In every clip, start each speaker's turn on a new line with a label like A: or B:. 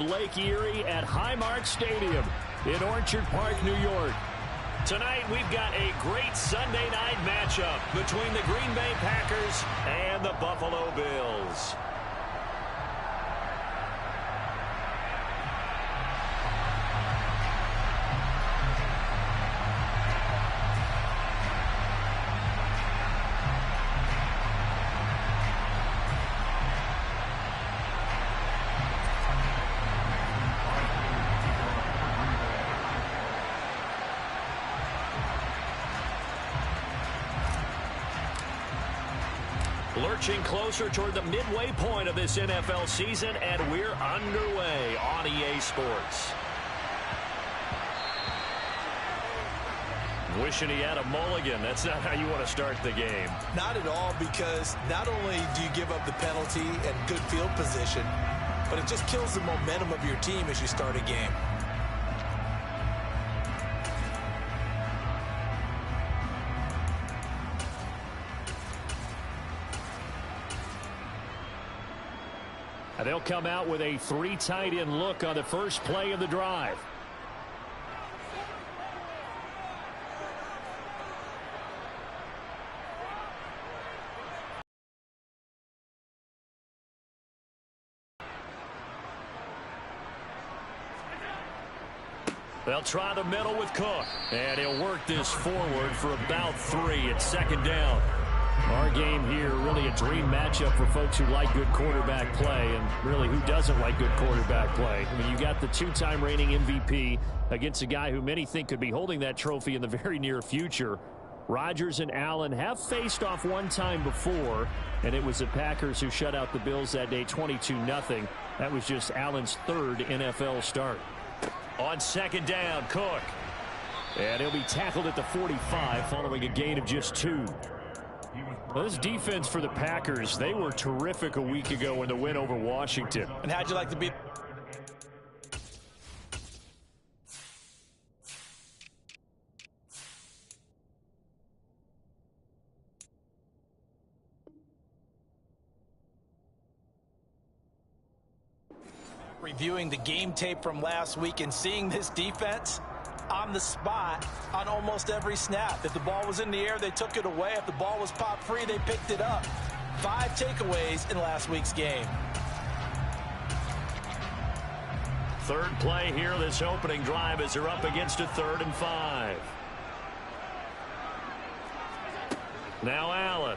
A: of Lake Erie at Highmark Stadium in Orchard Park, New York. Tonight, we've got a great Sunday night matchup between the Green Bay Packers and the Buffalo Bills. Lurching closer toward the midway point of this NFL season, and we're underway on EA Sports. Wishing he had a mulligan. That's not how you want to start the game.
B: Not at all, because not only do you give up the penalty and good field position, but it just kills the momentum of your team as you start a game.
A: They'll come out with a 3 tight end look on the first play of the drive. They'll try the middle with Cook, and he'll work this forward for about 3. It's second down. Our game here, really a dream matchup for folks who like good quarterback play, and really who doesn't like good quarterback play. I mean, you got the 2-time reigning MVP against a guy who many think could be holding that trophy in the very near future. Rodgers and Allen have faced off one time before, and it was the Packers who shut out the Bills that day 22-0. That was just Allen's 3rd NFL start. On second down, Cook. And he'll be tackled at the 45 following a gain of just 2. Well, this defense for the Packers, they were terrific a week ago in the win over Washington.
B: And how'd you like to be? Reviewing the game tape from last week and seeing this defense on the spot on almost every snap. If the ball was in the air, they took it away. If the ball was popped free, they picked it up. 5 takeaways in last week's game.
A: Third play here, this opening drive, as they're up against a 3rd and 5. Now Allen.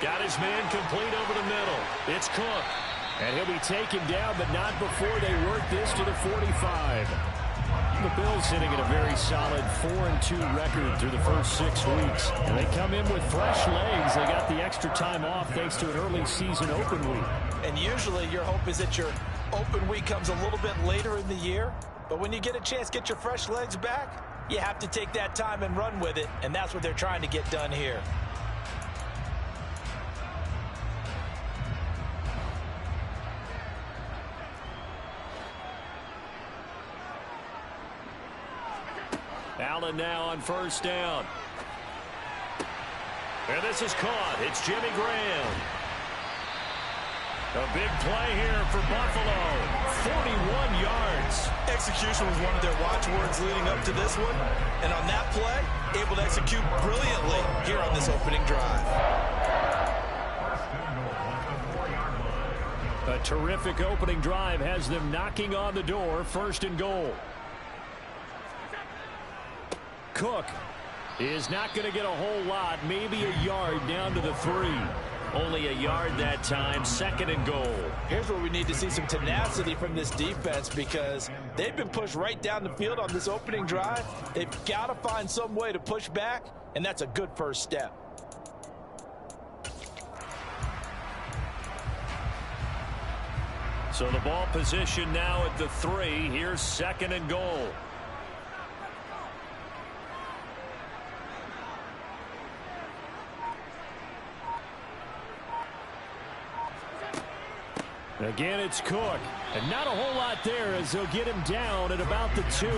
A: Got his man complete over the middle. It's Cook. And he'll be taken down, but not before they work this to the 45. The Bills sitting at a very solid 4-2 record through the first 6 weeks. And they come in with fresh legs. They got the extra time off thanks to an early season open week.
B: And usually your hope is that your open week comes a little bit later in the year. But when you get a chance to get your fresh legs back, you have to take that time and run with it. And that's what they're trying to get done here.
A: Allen now on first down. And this is caught. It's Jimmy Graham. A big play here for Buffalo. 41 yards.
B: Execution was one of their watchwords leading up to this one. And on that play, able to execute brilliantly here on this opening drive.
A: A terrific opening drive has them knocking on the door. 1st and goal. Cook is not going to get a whole lot, maybe a yard down to the 3. Only a yard that time, 2nd and goal.
B: Here's where we need to see some tenacity from this defense, because they've been pushed right down the field on this opening drive. They've got to find some way to push back, and that's a good first step.
A: So the ball position now at the 3. Here's 2nd and goal. Again, it's Cook. And not a whole lot there as they'll get him down at about the 2.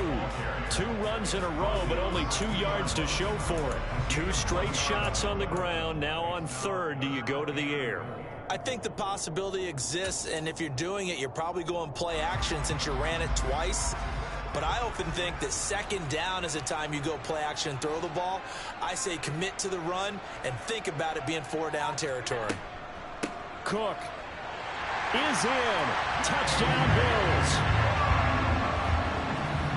A: 2 runs in a row, but only 2 yards to show for it. 2 straight shots on the ground. Now on 3rd, do you go to the air?
B: I think the possibility exists, and if you're doing it, you're probably going play action since you ran it twice. But I often think that second down is a time you go play action and throw the ball. I say commit to the run and think about it being 4-down territory.
A: Cook is in. Touchdown, Bills.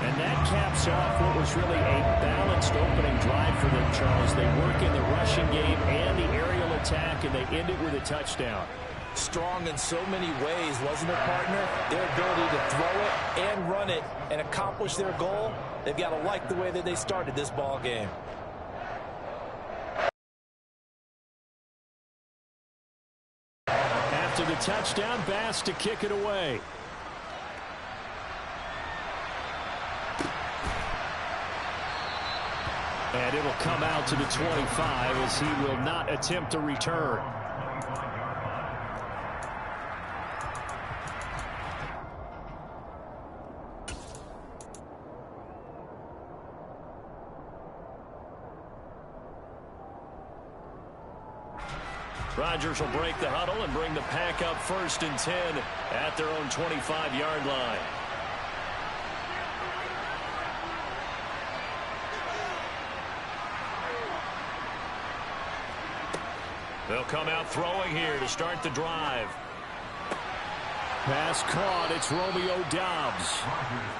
A: And that caps off what was really a balanced opening drive for them, Charles. They work in the rushing game and the aerial attack, and they end it with a touchdown.
B: Strong in so many ways, wasn't it, partner? Their ability to throw it and run it and accomplish their goal, they've got to like the way that they started this ball game.
A: After the touchdown, Bass to kick it away. And it'll come out to the 25 as he will not attempt a return. Rodgers will break the huddle and bring the pack up 1st and 10 at their own 25-yard line. They'll come out throwing here to start the drive. Pass caught. It's Romeo Doubs.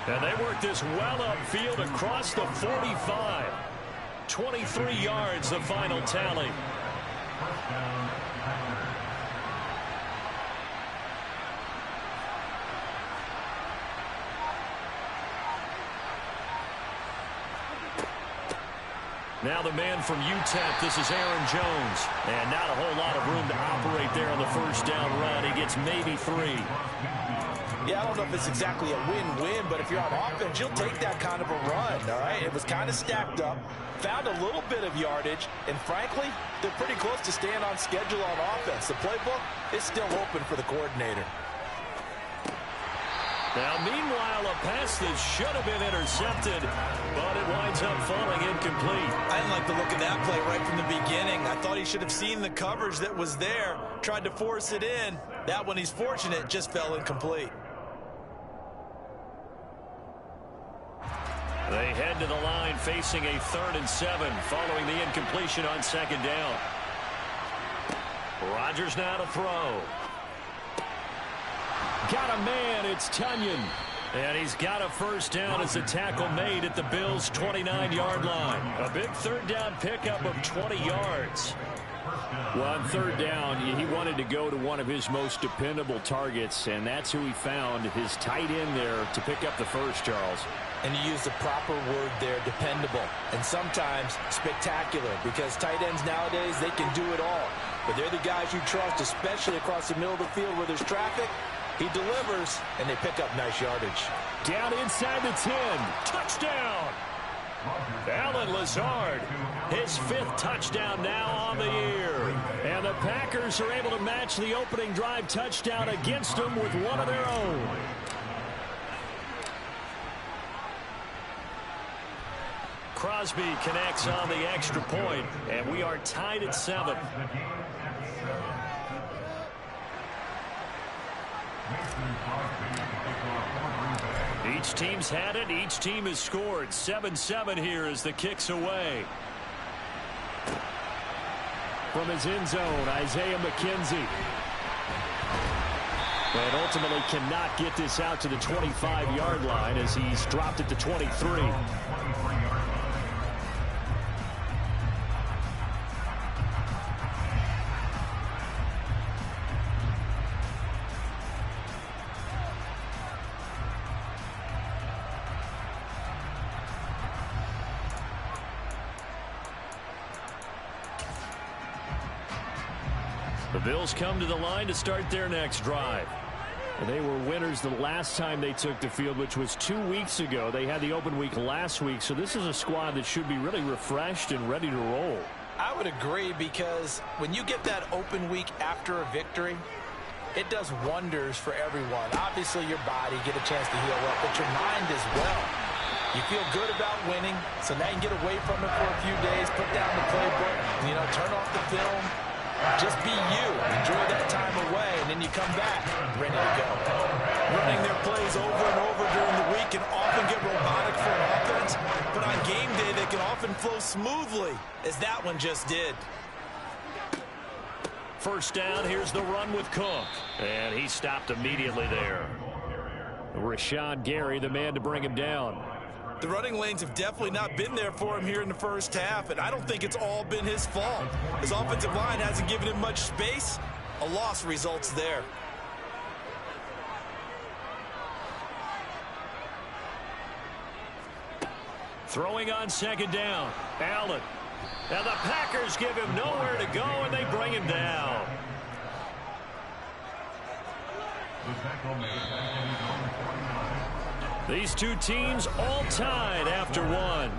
A: And they work this well upfield across the 45. 23 yards, the final tally. Now the man from UTEP, this is Aaron Jones. And not a whole lot of room to operate there on the first down run. He gets maybe 3.
B: Yeah, I don't know if it's exactly a win-win, but if you're on offense, you'll take that kind of a run, all right? It was kind of stacked up, found a little bit of yardage, and frankly, they're pretty close to staying on schedule on offense. The playbook is still open for the coordinator.
A: Now, meanwhile, a pass that should have been intercepted, but it winds up falling incomplete.
B: I didn't like the look of that play right from the beginning. I thought he should have seen the coverage that was there, tried to force it in. That one, he's fortunate, just fell incomplete.
A: They head to the line facing a 3rd and 7 following the incompletion on 2nd down. Rodgers now to throw. Got a man, it's Tunyon. And he's got a 1st down as a tackle made at the Bills' 29-yard line. A big 3rd down pickup of 20 yards. Well, on 3rd down, he wanted to go to one of his most dependable targets, and that's who he found, his tight end there, to pick up the first, Charles.
B: And you use the proper word there, dependable, and sometimes spectacular, because tight ends nowadays, they can do it all. But they're the guys you trust, especially across the middle of the field where there's traffic. He delivers, and they pick up nice yardage.
A: Down inside the 10. Touchdown! Alan Lazard, his 5th touchdown now on the year. And the Packers are able to match the opening drive touchdown against them with one of their own. Crosby connects on the extra point, and we are tied at 7. Each team's had it. Each team has scored. 7-7 here as the kick's away. From his end zone, Isaiah McKenzie. And ultimately cannot get this out to the 25-yard line as he's dropped it to 23. The Bills come to the line to start their next drive. They were winners the last time they took the field, which was 2 weeks ago. They had the open week last week, so this is a squad that should be really refreshed and ready to roll.
B: I would agree, because when you get that open week after a victory, it does wonders for everyone. Obviously, your body, get a chance to heal up, but your mind as well. You feel good about winning, so now you can get away from it for a few days, put down the playbook, turn off the film, Just be you. Enjoy that time away, and then you come back ready to go. Running their plays over and over during the week can often get robotic for an offense, but on game day they can often flow smoothly, as that one just did.
A: First down, here's the run with Cook. And he stopped immediately there. Rashawn Gary, the man to bring him down.
B: The running lanes have definitely not been there for him here in the first half, and I don't think it's all been his fault. His offensive line hasn't given him much space. A loss results there.
A: Throwing on second down. Allen. And the Packers give him nowhere to go, and they bring him down. These two teams all tied after one.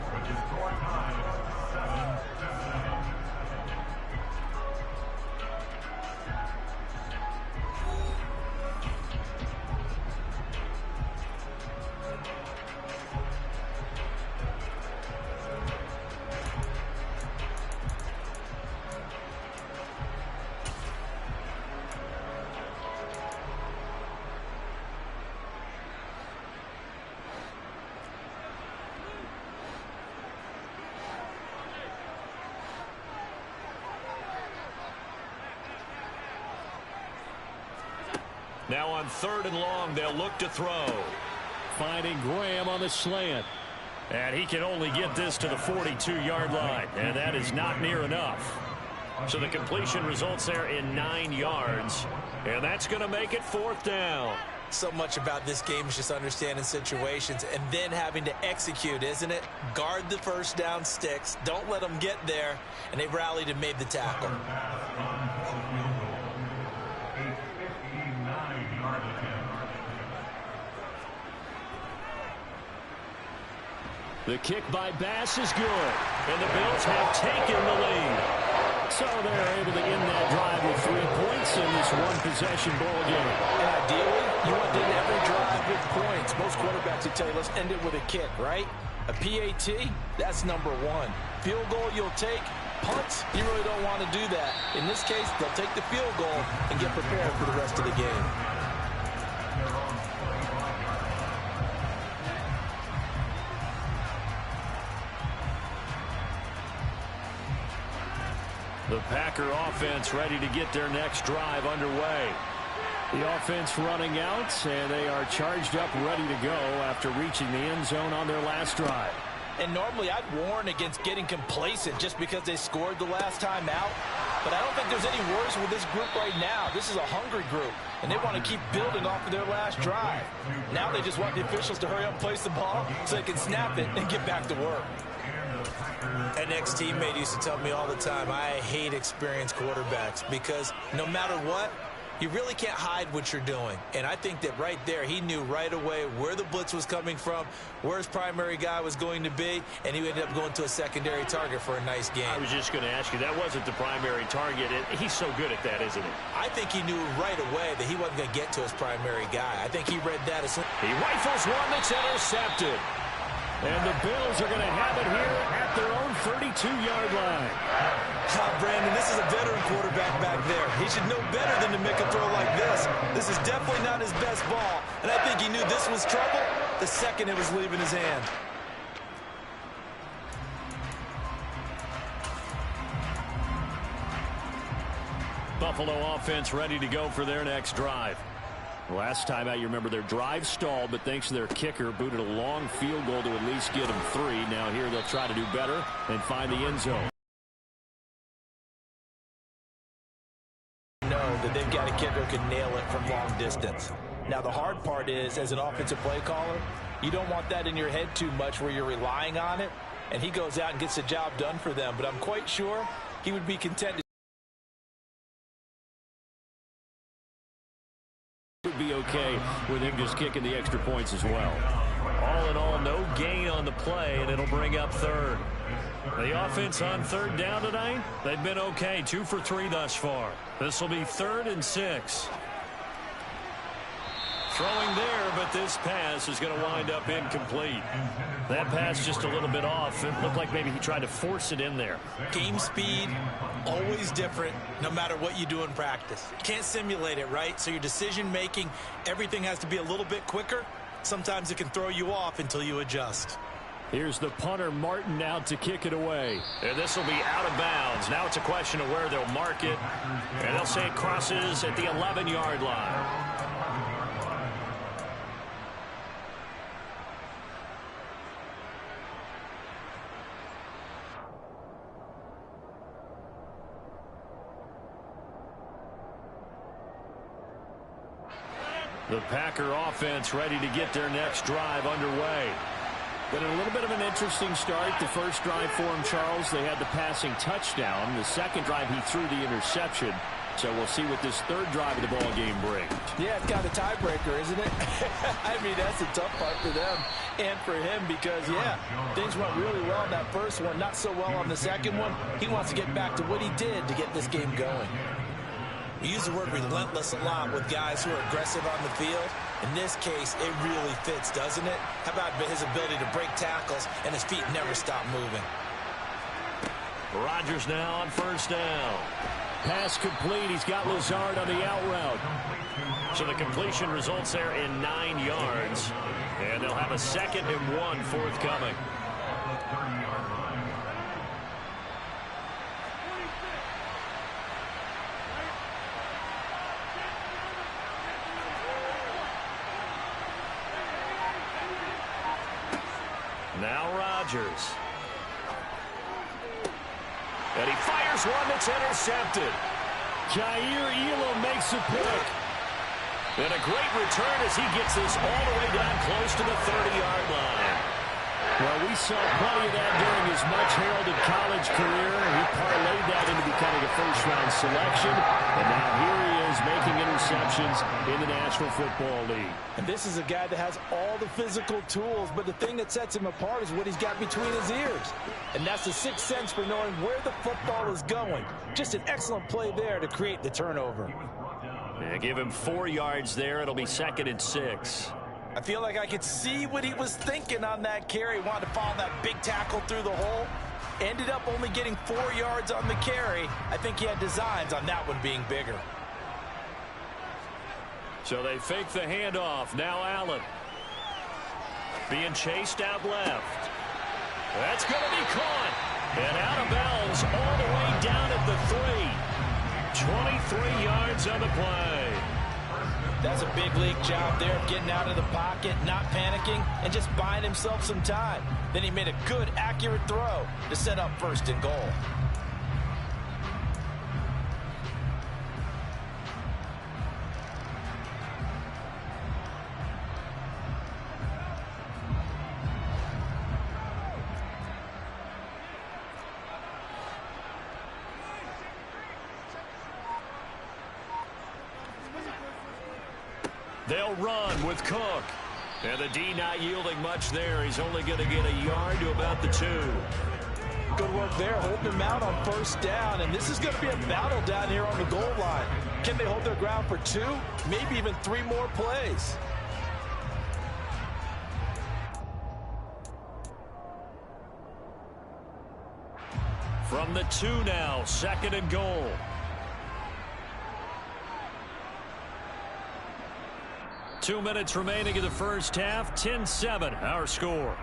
A: Now on third and long, they'll look to throw. Finding Graham on the slant. And he can only get this to the 42-yard line. And that is not near enough. So the completion results there in 9 yards. And that's going to make it fourth down.
B: So much about this game is just understanding situations and then having to execute, isn't it? Guard the first down sticks. Don't let them get there. And they rallied and made the tackle.
A: The kick by Bass is good, and the Bills have taken the lead. So they're able to end that drive with 3 points in this one-possession ball game.
B: And ideally, you want to end every drive with points. Most quarterbacks would tell you, let's end it with a kick, right? A PAT, that's number 1. Field goal you'll take. Punts, you really don't want to do that. In this case, they'll take the field goal and get prepared for the rest of the game.
A: The Packer offense ready to get their next drive underway. The offense running out, and they are charged up, ready to go after reaching the end zone on their last drive.
B: And normally I'd warn against getting complacent just because they scored the last time out. But I don't think there's any worries with this group right now. This is a hungry group, and they want to keep building off of their last drive. Now they just want the officials to hurry up and place the ball so they can snap it and get back to work. An ex-teammate used to tell me all the time, I hate experienced quarterbacks because no matter what, you really can't hide what you're doing. And I think that right there, he knew right away where the blitz was coming from, where his primary guy was going to be, and he ended up going to a secondary target for a nice game.
A: I was just going to ask you, that wasn't the primary target. He's so good at that, isn't he?
B: I think he knew right away that he wasn't going to get to his primary guy. I think he read that as soon.
A: He rifles one that's intercepted. And the Bills are going to have it here at their own 32-yard line.
B: Brandon, this is a veteran quarterback back there. He should know better than to make a throw like this. This is definitely not his best ball. And I think he knew this was trouble the second it was leaving his hand.
A: Buffalo offense ready to go for their next drive. Last time out, you remember their drive stalled, but thanks to their kicker, booted a long field goal to at least get them 3. Now here they'll try to do better and find the end zone.
B: Know that they've got a kicker who can nail it from long distance. Now the hard part is, as an offensive play caller, you don't want that in your head too much where you're relying on it, and he goes out and gets the job done for them. But I'm quite sure he would be content to
A: be okay with him just kicking the extra points as well. All in all, no gain on the play, and it'll bring up third. The offense on third down tonight, they've been okay, 2 for 3 thus far. This will be 3rd and 6. Throwing there, but this pass is going to wind up incomplete. That pass just a little bit off. It looked like maybe he tried to force it in there.
B: Game speed, always different, no matter what you do in practice. You can't simulate it, right? So your decision-making, everything has to be a little bit quicker. Sometimes it can throw you off until you adjust.
A: Here's the punter, Martin, out to kick it away. And this will be out of bounds. Now it's a question of where they'll mark it. And they'll say it crosses at the 11-yard line. The Packer offense ready to get their next drive underway. But a little bit of an interesting start. The first drive for him, Charles, they had the passing touchdown. The second drive, he threw the interception. So we'll see what this third drive of the ball game brings.
B: Yeah, it's kind of a tiebreaker, isn't it? I mean, that's the tough part for them and for him because, yeah, things went really well in that first one, not so well on the second one. He wants to get back to what he did to get this game going. We use the word relentless a lot with guys who are aggressive on the field. In this case, it really fits, doesn't it? How about his ability to break tackles and his feet never stop moving?
A: Rodgers now on first down. Pass complete. He's got Lazard on the out route. So the completion results there in 9 yards. And they'll have a 2nd and 1 forthcoming. Now Rodgers. And he fires one that's intercepted. Jair Elam makes a pick. And a great return as he gets this all the way down close to the 30-yard line. Well, we saw plenty of that during his much-heralded college career. He parlayed that into becoming a first-round selection. And now here he is making interceptions in the National Football League.
B: And this is a guy that has all the physical tools, but the thing that sets him apart is what he's got between his ears. And that's the sixth sense for knowing where the football is going. Just an excellent play there to create the turnover.
A: Yeah, give him 4 yards there. It'll be 2nd and 6.
B: I feel like I could see what he was thinking on that carry. He wanted to follow that big tackle through the hole. Ended up only getting 4 yards on the carry. I think he had designs on that one being bigger.
A: So they fake the handoff. Now Allen. Being chased out left. That's going to be caught. And out of bounds all the way down at the 3. 23 yards on the play.
B: That's a big league job there of getting out of the pocket, not panicking, and just buying himself some time. Then he made a good, accurate throw to set up 1st and goal.
A: They'll run with Cook. And the D not yielding much there. He's only going to get a yard to about the 2.
B: Good work there, holding him out on 1st down. And this is going to be a battle down here on the goal line. Can they hold their ground for 2, maybe even 3 more plays?
A: From the 2 now, 2nd and goal. Two minutes remaining in the first half. 10-7, our score.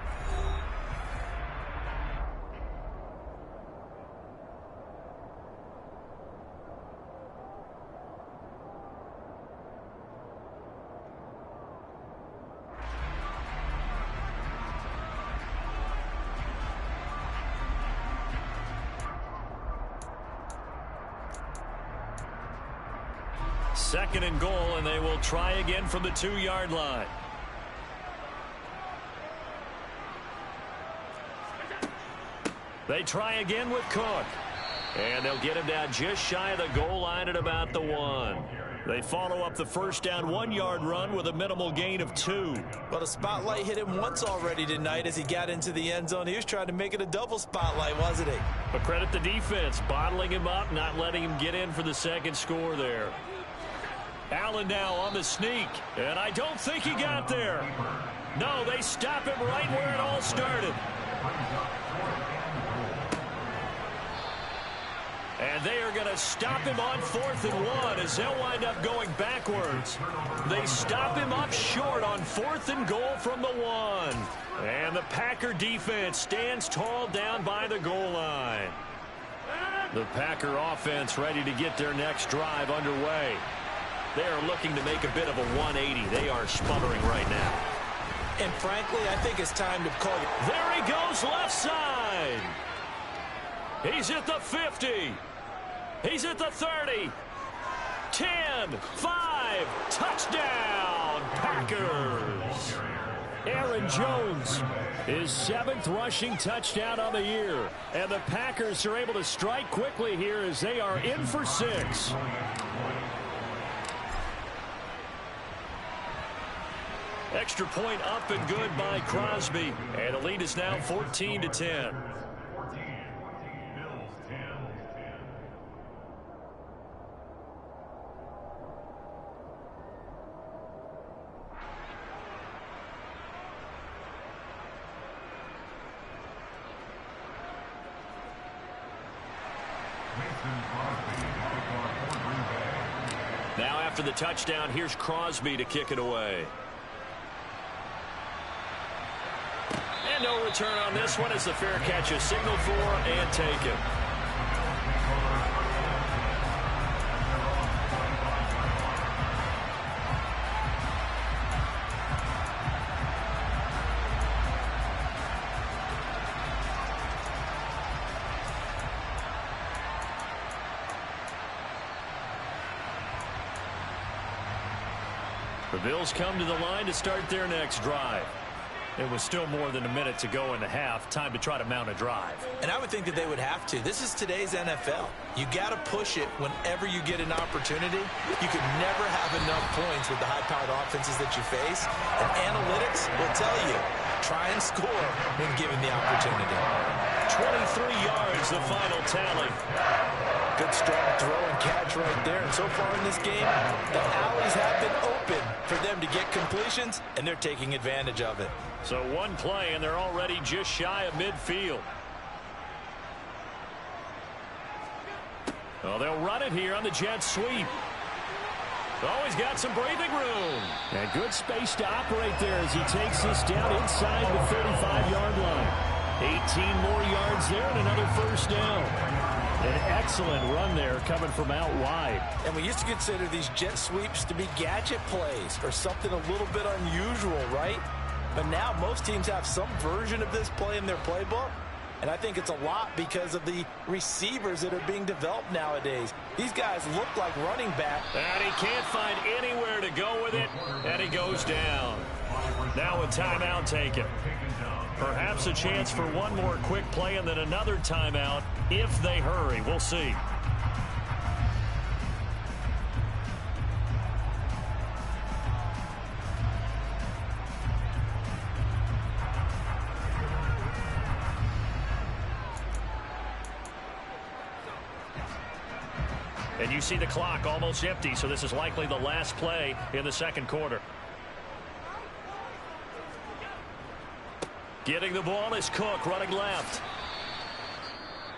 A: Second and goal, and they will try again from the 2-yard line. They try again with Cook. And they'll get him down just shy of the goal line at about the 1. They follow up the first down 1-yard run with a minimal gain of 2.
B: Well, the spotlight hit him once already tonight as he got into the end zone. He was trying to make it a double spotlight, wasn't he?
A: But credit the defense, bottling him up, not letting him get in for the second score there. Allen now on the sneak, and I don't think he got there. No, they stop him right where it all started. And they are going to stop him on 4th and 1 as they'll wind up going backwards. They stop him up short on 4th and goal from the 1. And the Packer defense stands tall down by the goal line. The Packer offense ready to get their next drive underway. They are looking to make a bit of a 180. They are sputtering right now.
B: And frankly, I think it's time to call it.
A: There he goes left side. He's at the 50. He's at the 30. 10, 5, touchdown, Packers. Aaron Jones, his 7th rushing touchdown on the year. And the Packers are able to strike quickly here as they are in for 6. Extra point up and good by Crosby. And the lead is now 14-10. Now after the touchdown, here's Crosby to kick it away. And no return on this one as the fair catch is signaled for and taken. The Bills come to the line to start their next drive. It was still more than a minute to go in the half. Time to try to mount a drive.
B: And I would think that they would have to. This is today's NFL. You got to push it whenever you get an opportunity. You could never have enough points with the high-powered offenses that you face. And analytics will tell you, try and score when given the opportunity.
A: 23 yards, the final tally.
B: Good strong throw and catch right there. And so far in this game, the alleys have been open for them to get completions, and they're taking advantage of it.
A: So one play, and they're already just shy of midfield. Well, they'll run it here on the jet sweep. Always got some breathing room. And good space to operate there as he takes this down inside the 35-yard line. 18 more yards there and another first down. An excellent run there coming from out wide.
B: And we used to consider these jet sweeps to be gadget plays or something a little bit unusual, right? But now most teams have some version of this play in their playbook. And I think it's a lot because of the receivers that are being developed nowadays. These guys look like running back.
A: And he can't find anywhere to go with it. And he goes down. Now a timeout taken. Perhaps a chance for one more quick play and then another timeout if they hurry. We'll see. And you see the clock almost empty, so this is likely the last play in the second quarter. Getting the ball is Cook running left.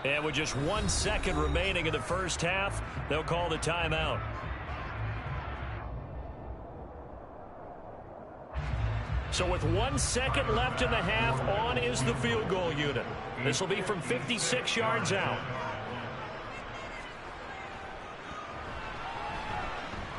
A: And with just 1 second remaining in the first half, they'll call the timeout. So with 1 second left in the half, on is the field goal unit. This will be from 56 yards out.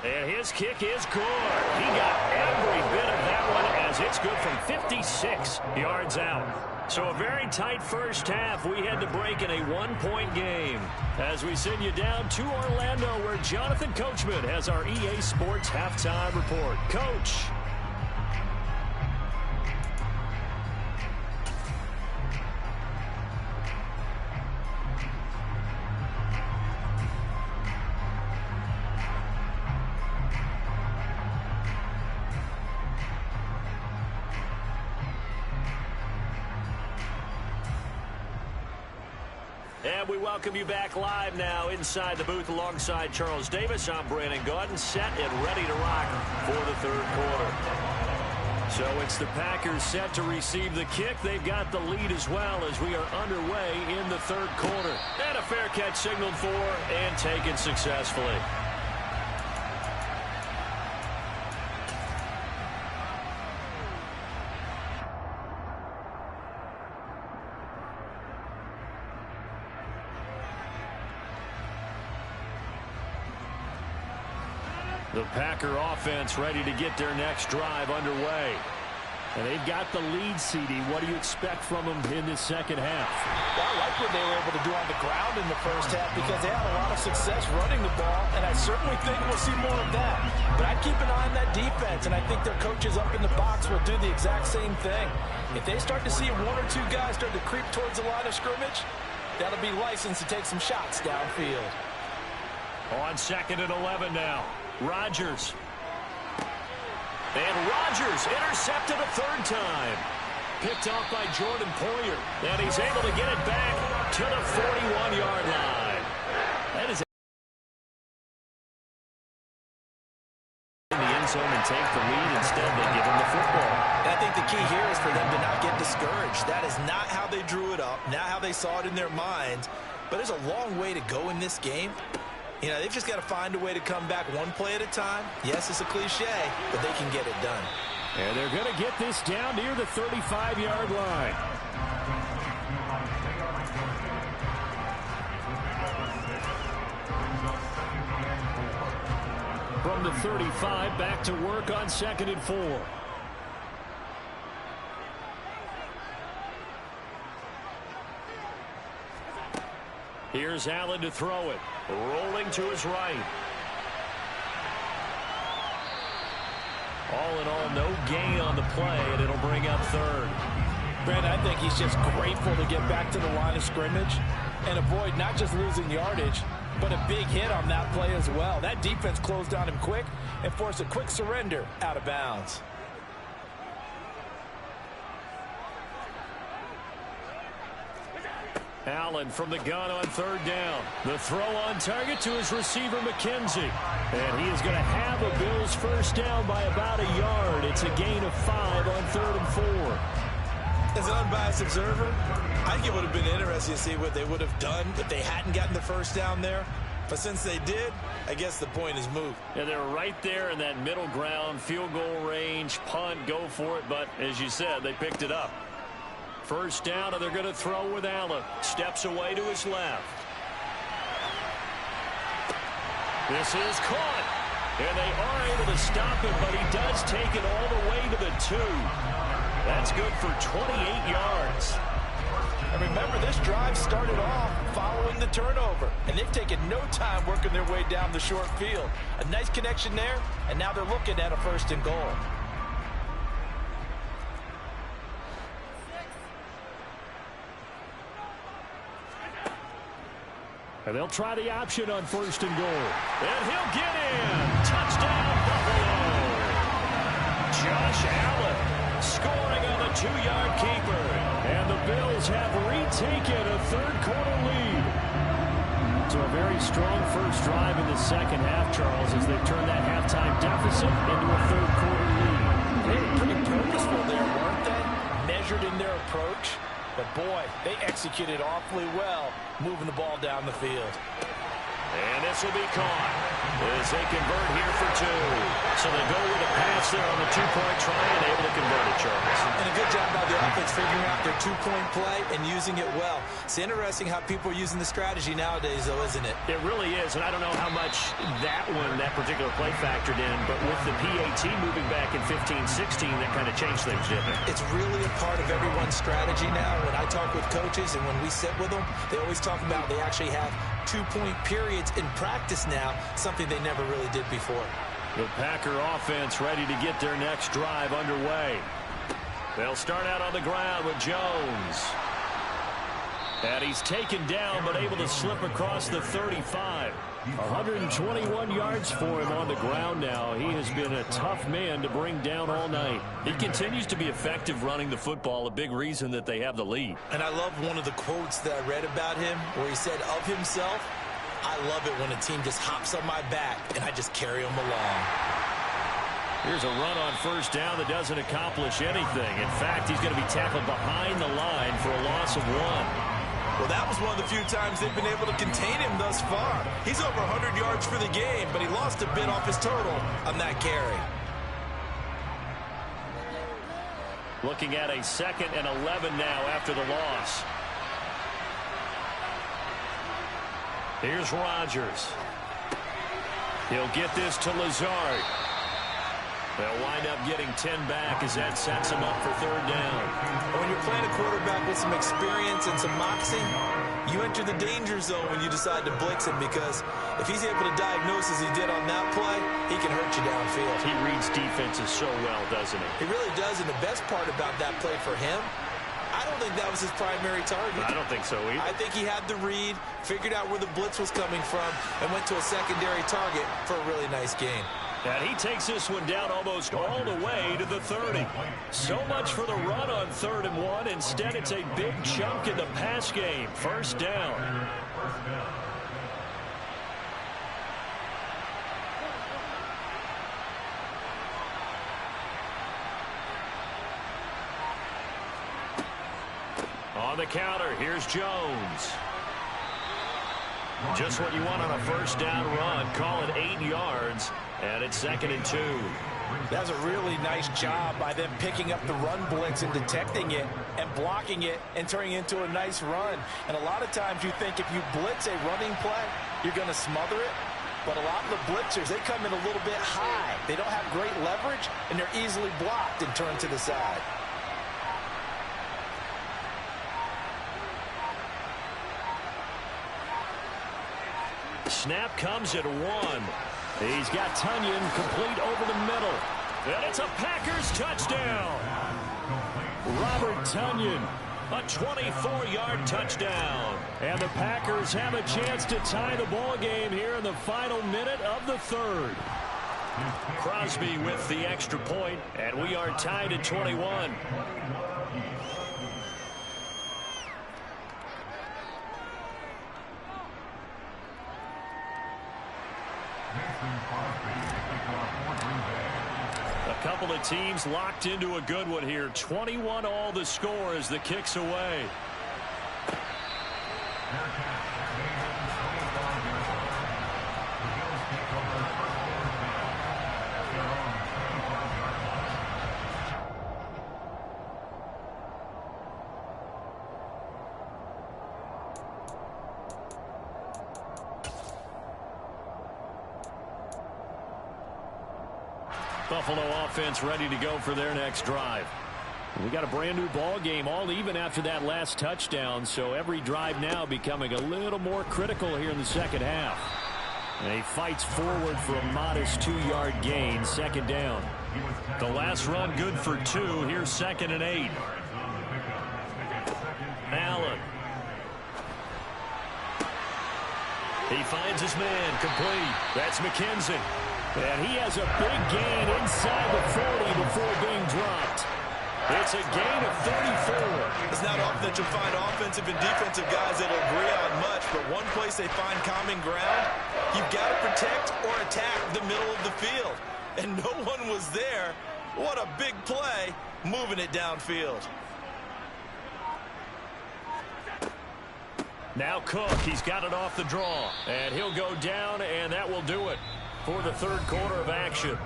A: And his kick is good. He got every bit of that one as it's good from 56 yards out. So a very tight first half. We had to break in a one-point game as we send you down to Orlando where Jonathan Coachman has our EA Sports halftime report. Coach. And we welcome you back live now inside the booth alongside Charles Davis. I'm Brandon Gaudin, set and ready to rock for the third quarter. So it's the Packers set to receive the kick. They've got the lead as well as we are underway in the third quarter. And a fair catch signaled for and taken successfully. The Packer offense ready to get their next drive underway. And they've got the lead, CD. What do you expect from them in this second half?
B: Well, I like what they were able to do on the ground in the first half because they had a lot of success running the ball, and I certainly think we'll see more of that. But I'd keep an eye on that defense, and I think their coaches up in the box will do the exact same thing. If they start to see one or two guys start to creep towards the line of scrimmage, that'll be licensed to take some shots downfield.
A: On 2nd and 11 now. Rodgers. And Rodgers intercepted a third time. Picked off by Jordan Poyer. And he's able to get it back to the 41-yard line. That is in the end zone and take the lead. Instead, they give him the football.
B: And I think the key here is for them to not get discouraged. That is not how they drew it up, not how they saw it in their minds. But there's a long way to go in this game. You know, they've just got to find a way to come back one play at a time. Yes, it's a cliche, but they can get it done.
A: And they're going to get this down near the 35-yard line. From the 35, back to work on 2nd and 4. Here's Allen to throw it. Rolling to his right. All in all, no gain on the play, and it'll bring up third.
B: Brandon, I think he's just grateful to get back to the line of scrimmage and avoid not just losing yardage, but a big hit on that play as well. That defense closed on him quick and forced a quick surrender out of bounds.
A: Allen from the gun on 3rd down. The throw on target to his receiver, McKenzie. And he is going to have a Bills first down by about a yard. It's a gain of 5 on 3rd and 4.
B: As an unbiased observer, I think it would have been interesting to see what they would have done if they hadn't gotten the first down there. But since they did, I guess the point is moved.
A: And they're right there in that middle ground, field goal range, punt, go for it. But as you said, they picked it up. First down, and they're going to throw with Allen. Steps away to his left. This is caught. And they are able to stop him, but he does take it all the way to the 2. That's good for 28 yards.
B: And remember, this drive started off following the turnover. And they've taken no time working their way down the short field. A nice connection there, and now they're looking at a 1st and goal.
A: And they'll try the option on 1st and goal. And he'll get in. Touchdown, Buffalo. Josh Allen scoring on the 2-yard keeper. And the Bills have retaken a third-quarter lead. So a very strong first drive in the second half, Charles, as they've turned that halftime deficit into a third-quarter lead.
B: They were pretty purposeful there, weren't they? Measured in their approach. But, boy, they executed awfully well moving the ball down the field.
A: And this will be caught as they convert here for 2. So they go with a pass there on the 2-point try and able to convert it, Charles.
B: And a good job by the offense figuring out their 2-point play and using it well. It's interesting how people are using the strategy nowadays, though, isn't it?
A: It really is, and I don't know how much that particular play factored in, but with the PAT moving back in 15-16, that kind of changed things, didn't it?
B: It's really a part of everyone's strategy now. When I talk with coaches and when we sit with them, they always talk about they actually have 2-point periods in practice now, something they never really did before.
A: The Packer offense ready to get their next drive underway. They'll start out on the ground with Jones. And he's taken down but able to slip across the 35. 121 yards for him on the ground now. He has been a tough man to bring down all night. He continues to be effective running the football, a big reason that they have the lead.
B: And I love one of the quotes that I read about him where he said of himself, "I love it when a team just hops on my back and I just carry them along."
A: Here's a run on first down that doesn't accomplish anything. In fact, he's going to be tackled behind the line for a loss of 1.
B: Well, that was one of the few times they've been able to contain him thus far. He's over 100 yards for the game, but he lost a bit off his total on that carry.
A: Looking at a 2nd and 11 now after the loss. Here's Rodgers. He'll get this to Lazard. They'll wind up getting 10 back as that sets him up for 3rd down.
B: When you're playing a quarterback with some experience and some moxie, you enter the danger zone when you decide to blitz him, because if he's able to diagnose as he did on that play, he can hurt you downfield.
A: He reads defenses so well, doesn't he?
B: He really does, and the best part about that play for him, I don't think that was his primary target.
A: I don't think so either.
B: I think he had the read, figured out where the blitz was coming from, and went to a secondary target for a really nice gain.
A: And he takes this one down almost all the way to the 30. So much for the run on 3rd and 1. Instead, it's a big chunk in the pass game. 1st down. On the counter, here's Jones. Just what you want on a 1st down run. Call it 8 yards. And it's 2nd and 2.
B: That's a really nice job by them picking up the run blitz and detecting it and blocking it and turning it into a nice run. And a lot of times you think if you blitz a running play, you're going to smother it. But a lot of the blitzers, they come in a little bit high. They don't have great leverage, and they're easily blocked and turned to the side.
A: Snap comes at 1. He's got Tunyon complete over the middle. And it's a Packers touchdown. Robert Tunyon, a 24-yard touchdown. And the Packers have a chance to tie the ball game here in the final minute of the 3rd. Crosby with the extra point, and we are tied at 21. A couple of teams locked into a good one here. 21 all the score as the kick's away. Buffalo offense ready to go for their next drive. We got a brand new ball game, all even after that last touchdown, so every drive now becoming a little more critical here in the 2nd half. And he fights forward for a modest 2-yard gain, 2nd down. The last run good for 2. Here's 2nd and 8. Allen. He finds his man, complete. That's McKenzie. And he has a big gain inside the 40 before being dropped. It's a gain of 34.
B: It's not often that you'll find offensive and defensive guys that will agree on much, but one place they find common ground, you've got to protect or attack the middle of the field. And no one was there. What a big play, moving it downfield.
A: Now Cook, he's got it off the draw, and he'll go down, and that will do it for the 3rd quarter of action.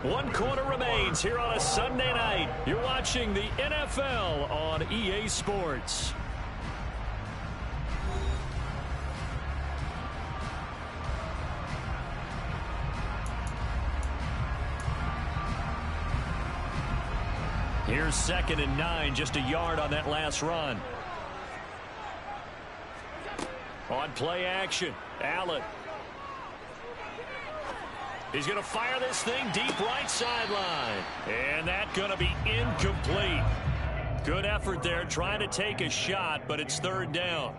A: 1 quarter remains here on a Sunday night. You're watching the NFL on EA Sports. Here's 2nd and 9, just a yard on that last run. On play action, Allen. He's going to fire this thing deep right sideline. And that's going to be incomplete. Good effort there trying to take a shot, but it's 3rd down.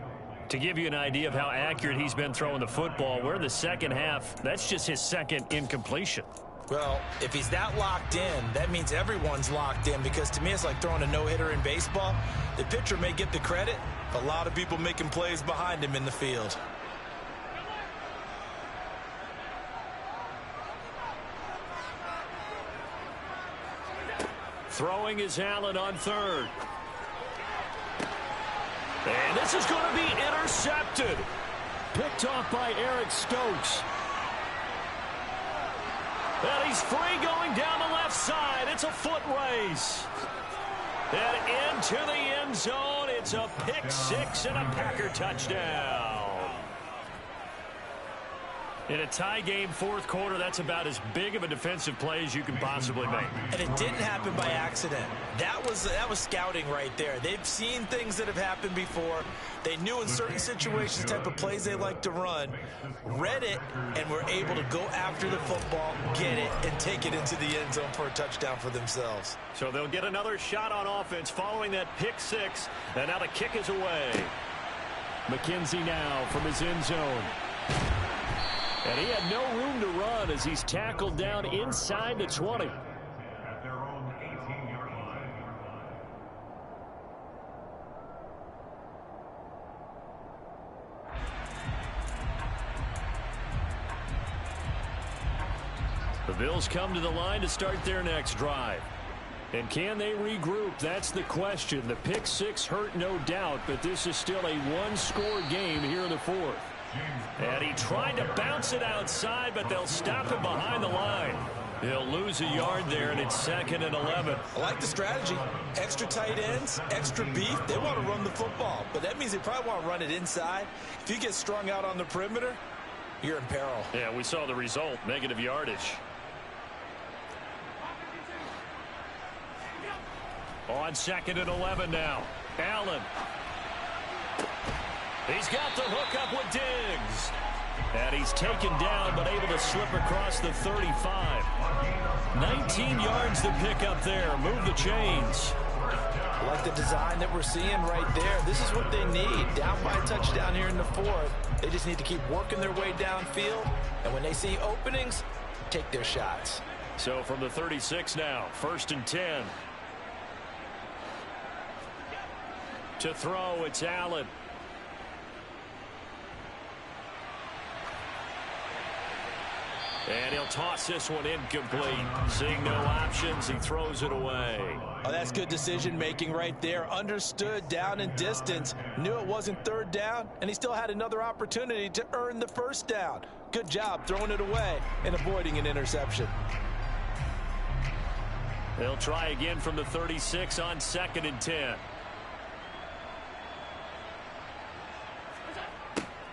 A: To give you an idea of how accurate he's been throwing the football, we're in the second half. That's just his second incompletion.
B: Well, if he's that locked in, that means everyone's locked in, because to me it's like throwing a no-hitter in baseball. The pitcher may get the credit, a lot of people making plays behind him in the field.
A: Throwing is Allen on third. And this is going to be intercepted. Picked off by Eric Stokes. And he's free going down the left side. It's a foot race. And into the end zone. It's a pick six and a Packer touchdown. In a tie game, fourth quarter, that's about as big of a defensive play as you can possibly make.
B: And it didn't happen by accident. That was scouting right there. They've seen things that have happened before. They knew in certain situations the type of plays they like to run, read it, and were able to go after the football, get it, and take it into the end zone for a touchdown for themselves.
A: So they'll get another shot on offense following that pick six. And now the kick is away. McKenzie now from his end zone. And he had no room to run as he's tackled down inside the 20. The Bills come to the line to start their next drive. And can they regroup? That's the question. The pick six hurt, no doubt, but this is still a one-score game here in the fourth. And he tried to bounce it outside, but they'll stop him behind the line. He'll lose a yard there, and it's 2nd and 11.
B: I like the strategy. Extra tight ends, extra beef. They want to run the football, but that means they probably want to run it inside. If you get strung out on the perimeter, you're in peril.
A: Yeah, we saw the result, negative yardage. On 2nd and 11 now. Allen. He's got the hook up with Diggs. And he's taken down, but able to slip across the 35. 19 yards to pick up there. Move the chains.
B: I like the design that we're seeing right there. This is what they need. Down by a touchdown here in the fourth. They just need to keep working their way downfield. And when they see openings, take their shots.
A: So from the 36 now, 1st and 10. To throw, it's Allen. And he'll toss this one incomplete. Seeing no options, he throws it away.
B: Oh, that's good decision-making right there. Understood down and distance. Knew it wasn't third down, and he still had another opportunity to earn the first down. Good job throwing it away and avoiding an interception.
A: They'll try again from the 36 on 2nd and 10.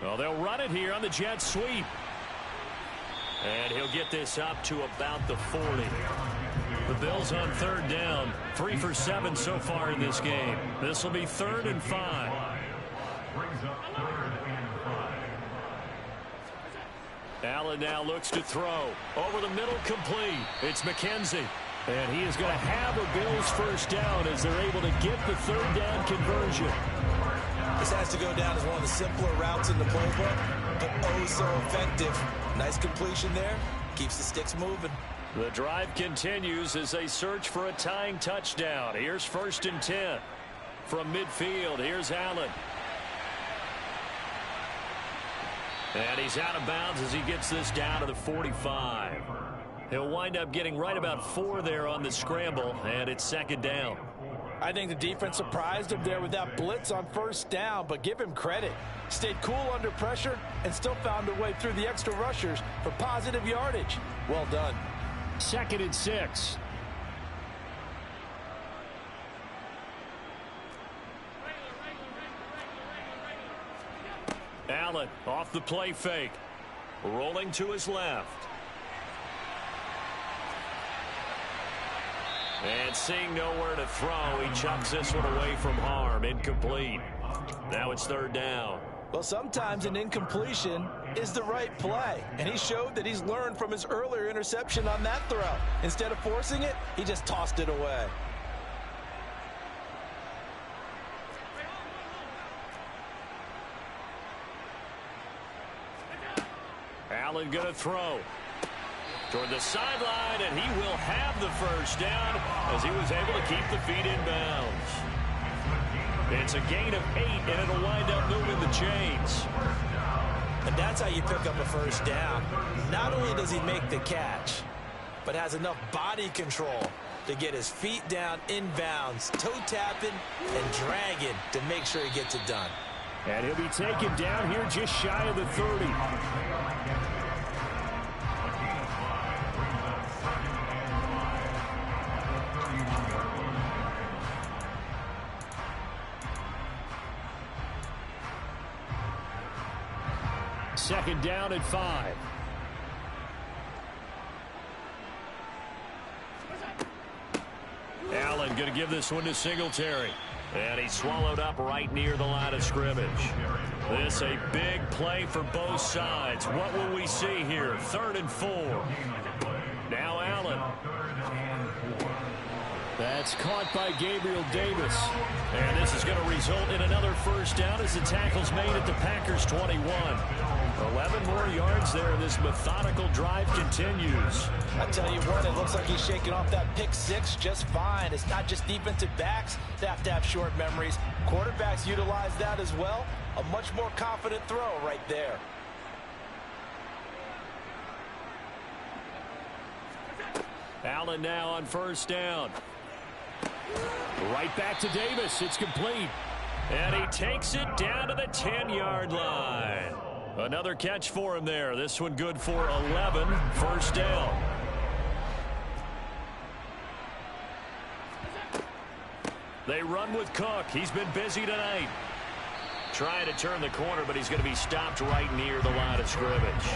A: Well, they'll run it here on the jet sweep. And he'll get this up to about the 40. The Bills on 3rd down. 3 for 7 so far in this game. This will be 3rd and 5. Allen now looks to throw. Over the middle, complete. It's McKenzie. And he is going to have a Bills first down as they're able to get the 3rd down conversion.
B: This has to go down as one of the simpler routes in the playbook, but oh so effective. Nice completion there. Keeps the sticks moving.
A: The drive continues as they search for a tying touchdown. Here's 1st and 10. From midfield, here's Allen. And he's out of bounds as he gets this down to the 45. He'll wind up getting right about 4 there on the scramble, and it's 2nd down.
B: I think the defense surprised him there with that blitz on 1st down, but give him credit. Stayed cool under pressure and still found a way through the extra rushers for positive yardage. Well done.
A: 2nd and 6. Allen off the play fake. Rolling to his left. And seeing nowhere to throw, he chucks this one away from harm. Incomplete. Now it's 3rd down.
B: Well, sometimes an incompletion is the right play. And he showed that he's learned from his earlier interception on that throw. Instead of forcing it, he just tossed it away.
A: Allen going to throw toward the sideline, and he will have the first down as he was able to keep the feet in bounds. It's a gain of 8, and it'll wind up moving the chains.
B: And that's how you pick up a first down. Not only does he make the catch, but has enough body control to get his feet down in bounds, toe tapping and dragging to make sure he gets it done.
A: And he'll be taken down here just shy of the 30. Second down at 5. Allen going to give this one to Singletary. And he swallowed up right near the line of scrimmage. This a big play for both sides. What will we see here? 3rd and 4. Now Allen. That's caught by Gabriel Davis. And this is going to result in another first down as the tackle's made at the Packers' 21. 11 more yards there. This methodical drive continues.
B: I tell you what, it looks like he's shaking off that pick 6 just fine. It's not just defensive backs that have to have short memories. Quarterbacks utilize that as well. A much more confident throw right there.
A: Allen now on first down. Right back to Davis. It's complete. And he takes it down to the 10-yard line. Another catch for him there. This one good for 11. First down. They run with Cook. He's been busy tonight. Trying to turn the corner, but he's going to be stopped right near the line of scrimmage.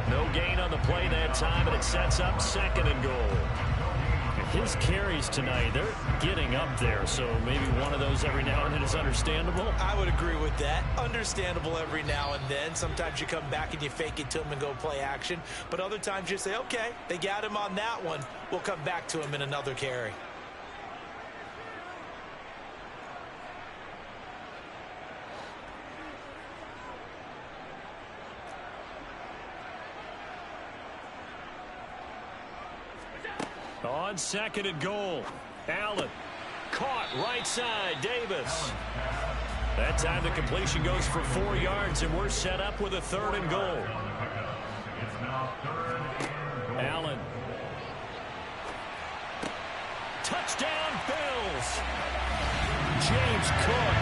A: No gain on the play that time, and it sets up 2nd and goal. His carries tonight, they're getting up there, so maybe one of those every now and then is understandable.
B: I would agree with that. Understandable every now and then. Sometimes you come back and you fake it to him and go play action. But other times you say, okay, they got him on that one. We'll come back to him in another carry.
A: On 2nd and goal, Allen caught right side, Davis. That time the completion goes for 4 yards, and we're set up with a 3rd and goal. Allen. Touchdown, Bills. James Cook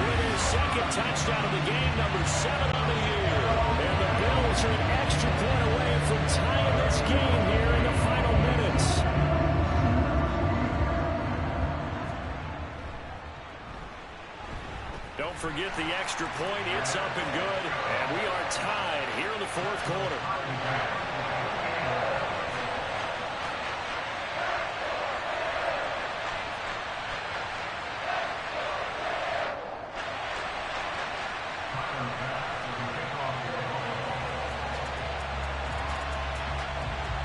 A: with his 2nd touchdown of the game, number 7 on the year. And the Bills are an extra point away from tying this game here in the final minutes. Don't forget the extra point. It's up and good. And we are tied here in the 4th quarter.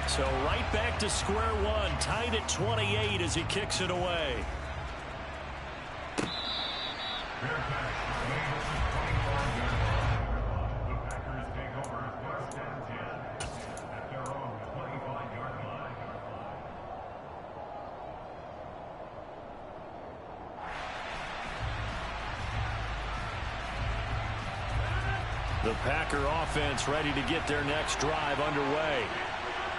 A: So right back to square one, tied at 28 as he kicks it away. The Packer offense ready to get their next drive underway.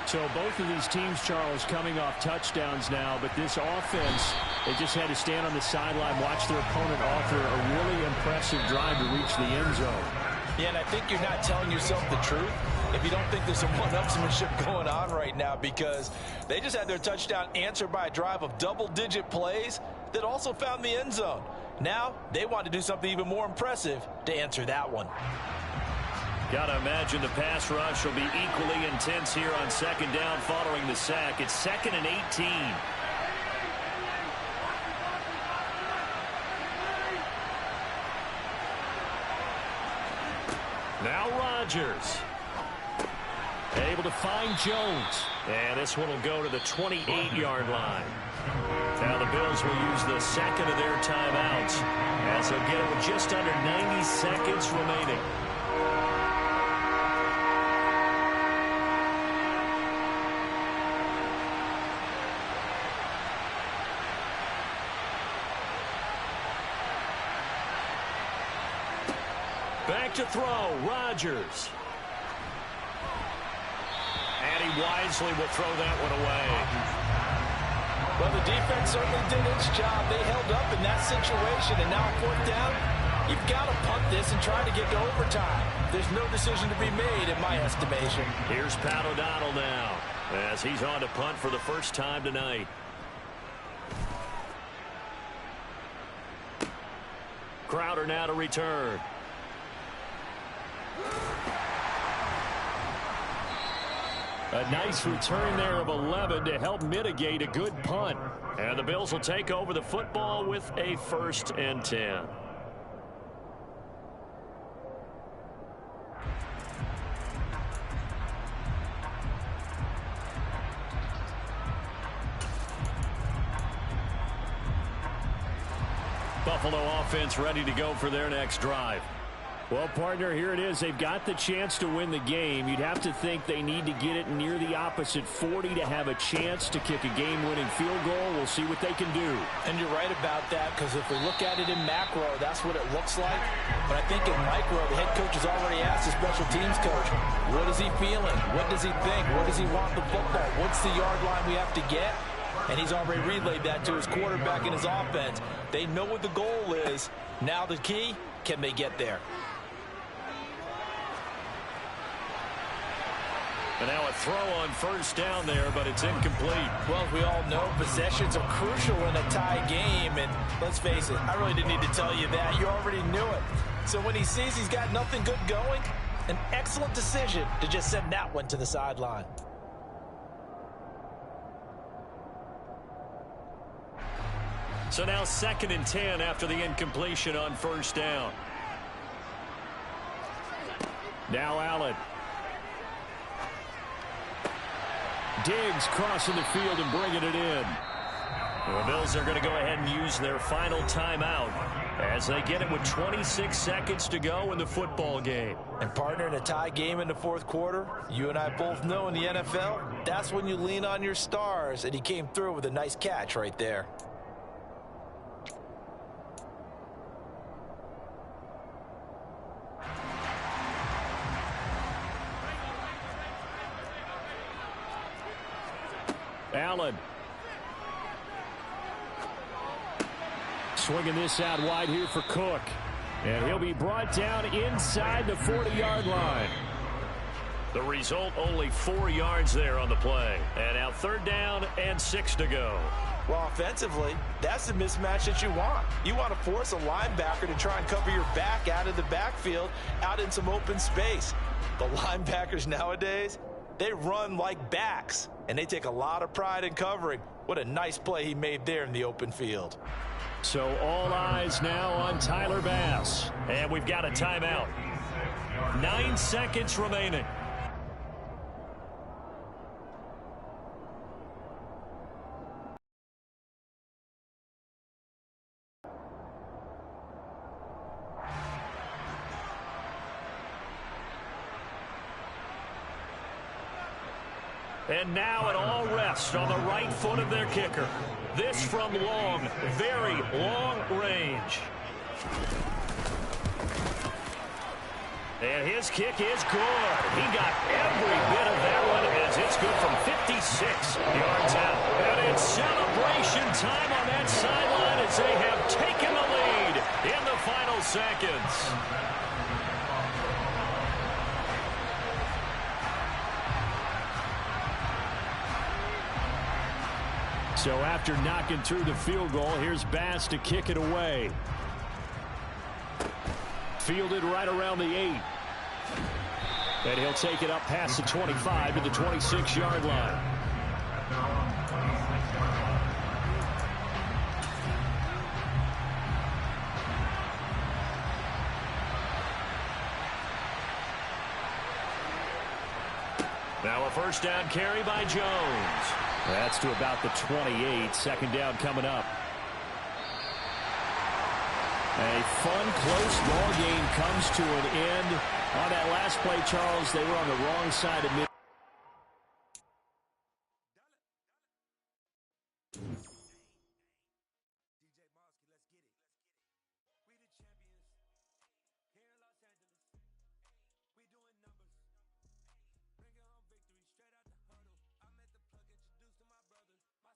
A: So both of these teams, Charles, coming off touchdowns now, but this offense, they just had to stand on the sideline, watch their opponent offer a really impressive drive to reach the end zone.
B: Yeah, and I think you're not telling yourself the truth if you don't think there's some one-upsmanship going on right now, because they just had their touchdown answered by a drive of double-digit plays that also found the end zone. Now they want to do something even more impressive to answer that one.
A: Gotta imagine the pass rush will be equally intense here on 2nd down following the sack. It's 2nd and 18. Now Rodgers. Able to find Jones. And this one will go to the 28-yard line. Now the Bills will use the 2nd of their timeouts as they'll get it with just under 90 seconds remaining. Back to throw, Rodgers. And he wisely will throw that one away.
B: Well, the defense certainly did its job. They held up in that situation, and now 4th down, you've got to punt this and try to get to overtime. There's no decision to be made, in my estimation.
A: Here's Pat O'Donnell now, as he's on to punt for the first time tonight. Crowder now to return. A nice return there of 11 to help mitigate a good punt. And the Bills will take over the football with a 1st and 10. Buffalo offense ready to go for their next drive. Well, partner, here it is. They've got the chance to win the game. You'd have to think they need to get it near the opposite 40 to have a chance to kick a game-winning field goal. We'll see what they can do.
B: And you're right about that, because if we look at it in macro, that's what it looks like. But I think in micro, the head coach has already asked the special teams coach, what is he feeling? What does he think? Where does he want the football? What's the yard line we have to get? And he's already relayed that to his quarterback and his offense. They know what the goal is. Now the key, can they get there?
A: And now a throw on 1st down there, but it's incomplete.
B: Well, as we all know, possessions are crucial in a tie game. And let's face it, I really didn't need to tell you that. You already knew it. So when he sees he's got nothing good going, an excellent decision to just send that one to the sideline.
A: So now 2nd and 10 after the incompletion on 1st down. Now Allen. Diggs crossing the field and bringing it in. The Bills are going to go ahead and use their final timeout as they get it with 26 seconds to go in the football game.
B: And partner, in a tie game in the 4th quarter, you and I both know in the NFL, that's when you lean on your stars, and he came through with a nice catch right there.
A: Allen. Swinging this out wide here for Cook. And he'll be brought down inside the 40-yard line. The result, only 4 yards there on the play. And now 3rd down and 6 to go.
B: Well, offensively, that's the mismatch that you want. You want to force a linebacker to try and cover your back out of the backfield, out in some open space. The linebackers nowadays, they run like backs, and they take a lot of pride in covering. What a nice play he made there in the open field.
A: So all eyes now on Tyler Bass. And we've got a timeout. 9 seconds remaining. And now an all rest on the right foot of their kicker. This from long, very long range. And his kick is good. He got every bit of that one as it's good from 56 yards out. And it's celebration time on that sideline as they have taken the lead in the final seconds. So after knocking through the field goal, here's Bass to kick it away. Fielded right around the 8. And he'll take it up past the 25 to the 26-yard line. Now a first down carry by Jones. That's to about the 28. 2nd down coming up. A fun, close ball game comes to an end. On that last play, Charles, they were on the wrong side of mid.